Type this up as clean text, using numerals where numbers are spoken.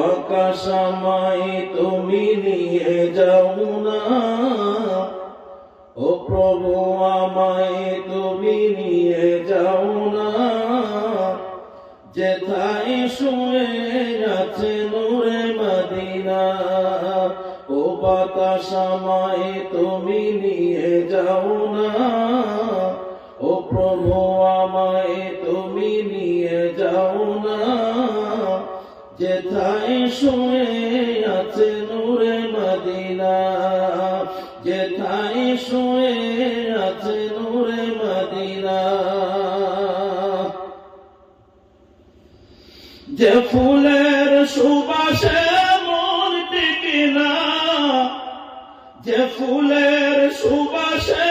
আকাশ আমায় তুমি নিয়ে যাও না, ও প্রভু আমায় তুমি নিয়ে যাও না, যেথায় শুয়ে আছে নূরে মদিনা। ও বাতাস আমায় তুমি নিয়ে যাও না, ও প্রভু আমায় তুমি নিয়ে যাও না, যেথায় শুয়ে আছে নূরে মদিনা, যেথায় শুয়ে আছে নূরে মদিনা। যে ফুলের সুবাসে মন টিকে না, যে ফুলের সুবাসে